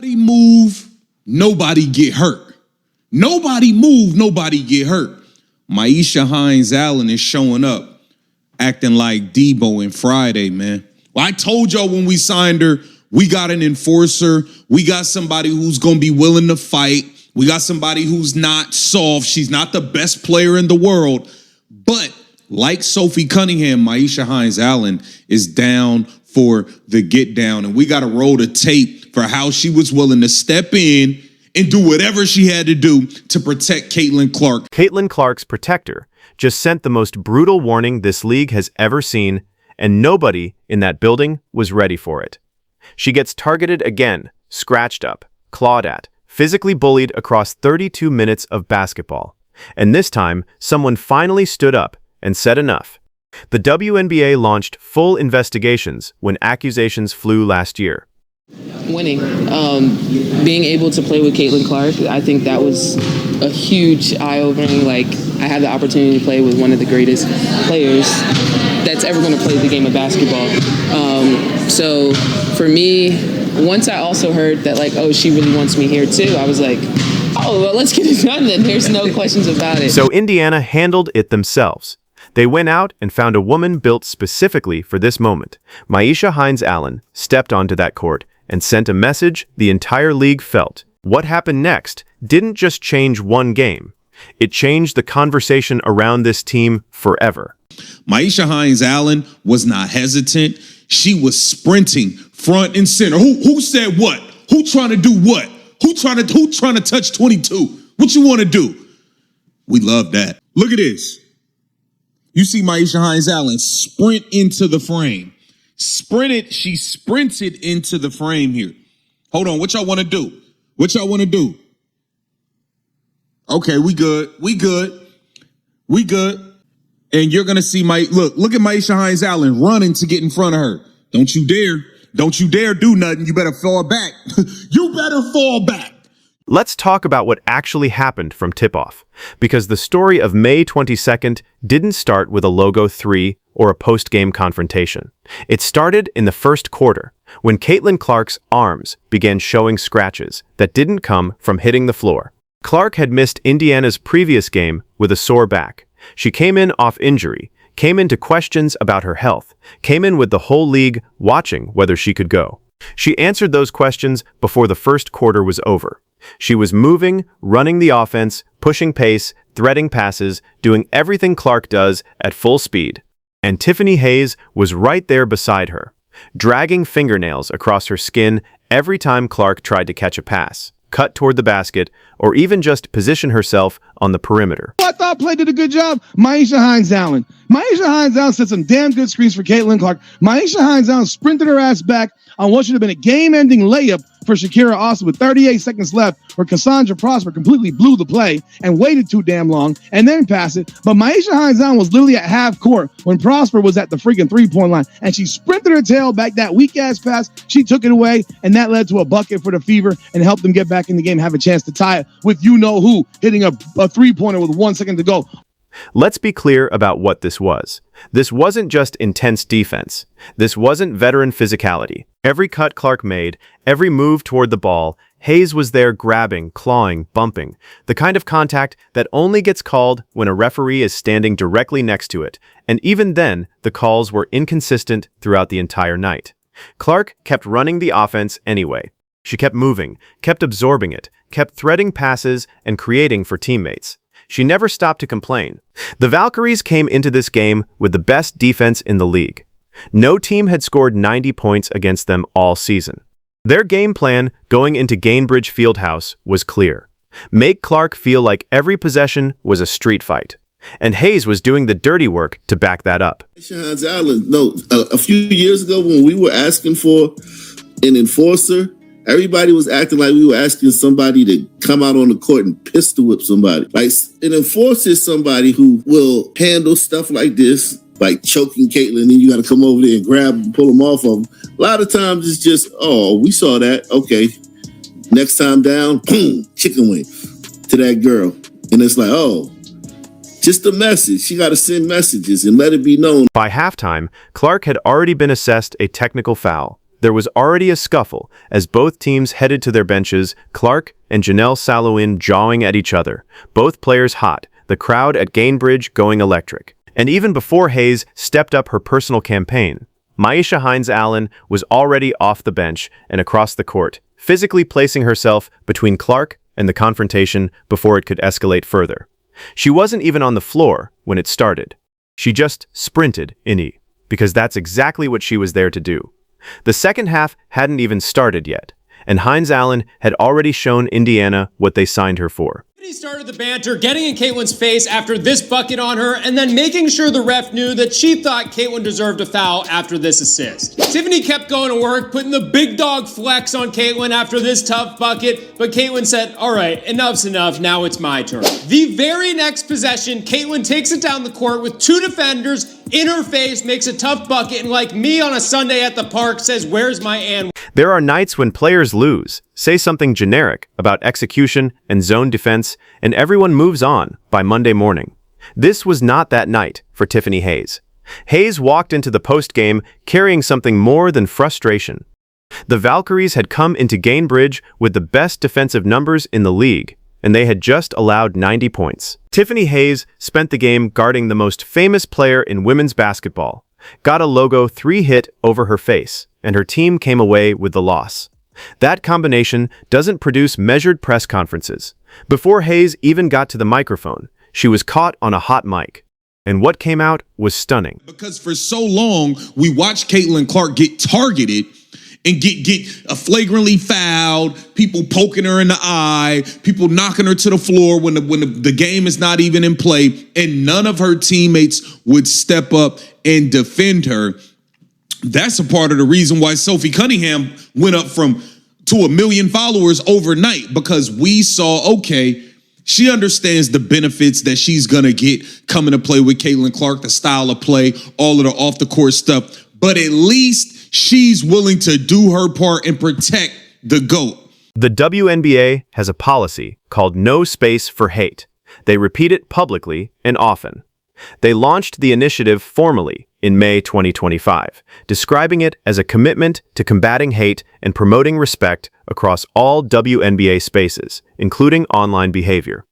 Nobody move, nobody get hurt. Nobody move, nobody get hurt. Maisha Hines-Allen is showing up, acting like Debo and Friday, man. Well, I told y'all when we signed her, we got an enforcer. We got somebody who's going to be willing to fight. We got somebody who's not soft. She's not the best player in the world. But like Sophie Cunningham, Maisha Hines-Allen is down for the get down. And we got to roll the tape for how she was willing to step in and do whatever she had to do to protect Caitlin Clark. Caitlin Clark's protector just sent the most brutal warning this league has ever seen, and nobody in that building was ready for it. She gets targeted again, scratched up, clawed at, physically bullied across 32 minutes of basketball. And this time, someone finally stood up and said enough. The WNBA launched full investigations when accusations flew last year. Winning, being able to play with Caitlin Clark, I think that was a huge eye-opening. Like, I had the opportunity to play with one of the greatest players that's ever going to play the game of basketball. So for me, once I also heard that, like, oh, she really wants me here too, I was like, oh, well, let's get it done then. There's no questions about it. So Indiana handled it themselves. They went out and found a woman built specifically for this moment. Maisha Hines-Allen stepped onto that court and sent a message the entire league felt. What happened next didn't just change one game. It changed the conversation around this team forever. Maisha Hines-Allen was not hesitant. She was sprinting front and center. Who said what? Who trying to do what? Who trying to touch 22? What you want to do? We love that. Look at this. You see Maisha Hines-Allen sprint into the frame. She sprinted into the frame here. Hold on, what y'all want to do? What y'all want to do? Okay, we good. And you're going to see look at Maisha Hines-Allen running to get in front of her. Don't you dare do nothing. You better fall back. You better fall back. Let's talk about what actually happened from tip-off, because the story of May 22nd didn't start with a logo 3 or a post-game confrontation. It started in the first quarter, when Caitlin Clark's arms began showing scratches that didn't come from hitting the floor. Clark had missed Indiana's previous game with a sore back. She came in off injury, came into questions about her health, came in with the whole league watching whether she could go. She answered those questions before the first quarter was over. She was moving, running the offense, pushing pace, threading passes, doing everything Clark does at full speed. And Tiffany Hayes was right there beside her, dragging fingernails across her skin every time Clark tried to catch a pass, cut toward the basket, or even just position herself on the perimeter. I thought Play did a good job. Maisha Hines-Allen. Maisha Hines-Allen set some damn good screens for Caitlin Clark. Maisha Hines-Allen sprinted her ass back on what should have been a game-ending layup for Shakira Austin with 38 seconds left, where Cassandra Prosper completely blew the play and waited too damn long and then passed it. But Maisha Hines-Allen was literally at half court when Prosper was at the freaking three-point line, and she sprinted her tail back. That weak-ass pass, she took it away, and that led to a bucket for the Fever and helped them get back in the game, have a chance to tie it with you-know-who hitting a three-pointer with 1 second to go. Let's be clear about what this was. This wasn't just intense defense. This wasn't veteran physicality. Every cut Clark made, every move toward the ball, Hayes was there grabbing, clawing, bumping, the kind of contact that only gets called when a referee is standing directly next to it, and even then, the calls were inconsistent throughout the entire night. Clark kept running the offense anyway. She kept moving, kept absorbing it, kept threading passes and creating for teammates. She never stopped to complain. The Valkyries came into this game with the best defense in the league. No team had scored 90 points against them all season. Their game plan going into Gainbridge Fieldhouse was clear. Make Clark feel like every possession was a street fight. And Hayes was doing the dirty work to back that up. Hines-Allen, a few years ago when we were asking for an enforcer, everybody was acting like we were asking somebody to come out on the court and pistol whip somebody. Like, an enforcer is somebody who will handle stuff like this, like choking Caitlin, and you got to come over there and grab and pull them off of them. A lot of times it's just, oh, we saw that. Okay. Next time down, boom, chicken wing to that girl. And it's like, oh, just a message. She got to send messages and let it be known. By halftime, Clark had already been assessed a technical foul. there was already a scuffle as both teams headed to their benches, Clark and Janelle Salouin jawing at each other, both players hot, the crowd at Gainbridge going electric. And even before Hayes stepped up her personal campaign, Myisha Hines-Allen was already off the bench and across the court, physically placing herself between Clark and the confrontation before it could escalate further. She wasn't even on the floor when it started. She just sprinted in because that's exactly what she was there to do. The second half hadn't even started yet, and Hines-Allen had already shown Indiana what they signed her for. Tiffany started the banter, getting in Caitlin's face after this bucket on her, and then making sure the ref knew that she thought Caitlin deserved a foul after this assist. Tiffany kept going to work, putting the big dog flex on Caitlin after this tough bucket, but Caitlin said, all right, enough's enough, now it's my turn. The very next possession, Caitlin takes it down the court with two defenders in her face, makes a tough bucket, and like me on a Sunday at the park, says, where's my and? There are nights when players lose, say something generic about execution and zone defense, and everyone moves on by Monday morning. This was not that night for Tiffany Hayes. Hayes walked into the post-game carrying something more than frustration. The Valkyries had come into Gainbridge with the best defensive numbers in the league, and they had just allowed 90 points. Tiffany Hayes spent the game guarding the most famous player in women's basketball, got a logo 3 hit over her face, and her team came away with the loss. That combination doesn't produce measured press conferences. Before Hayes even got to the microphone, she was caught on a hot mic. And what came out was stunning. Because for so long, we watched Caitlin Clark get targeted and get flagrantly fouled, people poking her in the eye, people knocking her to the floor when the game is not even in play, and none of her teammates would step up and defend her. That's a part of the reason why Sophie Cunningham went up to 1 million followers overnight, because we saw, okay, she understands the benefits that she's going to get coming to play with Caitlin Clark, the style of play, all of the off-the-court stuff. But at least she's willing to do her part and protect the GOAT. The WNBA has a policy called No Space for Hate. They repeat it publicly and often. They launched the initiative formally in May 2025, describing it as a commitment to combating hate and promoting respect across all WNBA spaces, including online behavior.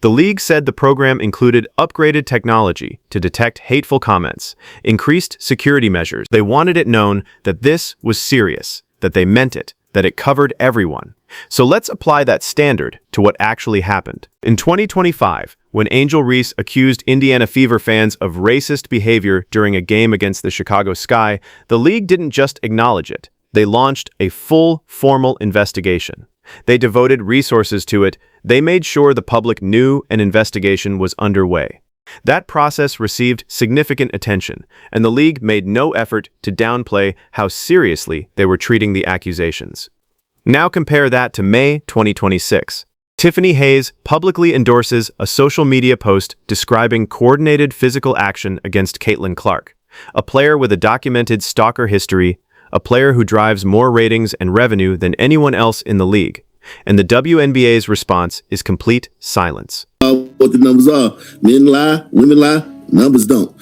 The league said the program included upgraded technology to detect hateful comments, increased security measures. They wanted it known that this was serious, that they meant it, that it covered everyone. So let's apply that standard to what actually happened. In 2025, when Angel Reese accused Indiana Fever fans of racist behavior during a game against the Chicago Sky, the league didn't just acknowledge it. They launched a full, formal investigation. They devoted resources to it. They made sure the public knew an investigation was underway. That process received significant attention, and the league made no effort to downplay how seriously they were treating the accusations. Now compare that to May 2026. Tiffany Hayes publicly endorses a social media post describing coordinated physical action against Caitlin Clark, a player with a documented stalker history, a player who drives more ratings and revenue than anyone else in the league. And the WNBA's response is complete silence. What the numbers are. Men lie, women lie, numbers don't.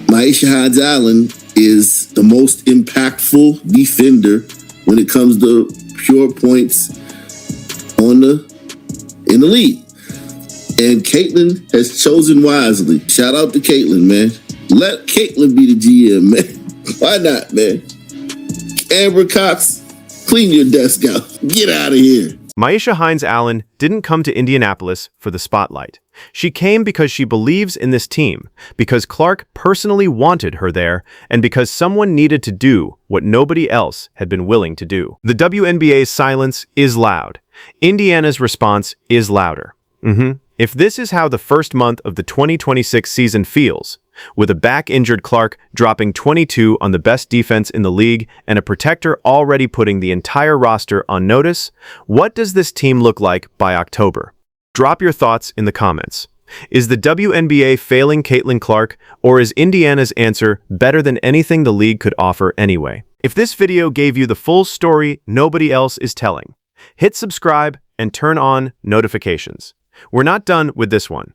Myisha Hines-Allen is the most impactful defender when it comes to pure points in the league. And Caitlin has chosen wisely. Shout out to Caitlin, man. Let Caitlin be the GM, man. Why not, man? Amber Cox, clean your desk out. Get out of here. Myisha Hines-Allen didn't come to Indianapolis for the spotlight. She came because she believes in this team, because Clark personally wanted her there, and because someone needed to do what nobody else had been willing to do. The WNBA's silence is loud. Indiana's response is louder. If this is how the first month of the 2026 season feels, with a back-injured Clark dropping 22 on the best defense in the league and a protector already putting the entire roster on notice, what does this team look like by October? Drop your thoughts in the comments. Is the WNBA failing Caitlin Clark, or is Indiana's answer better than anything the league could offer anyway? If this video gave you the full story nobody else is telling, hit subscribe and turn on notifications. We're not done with this one.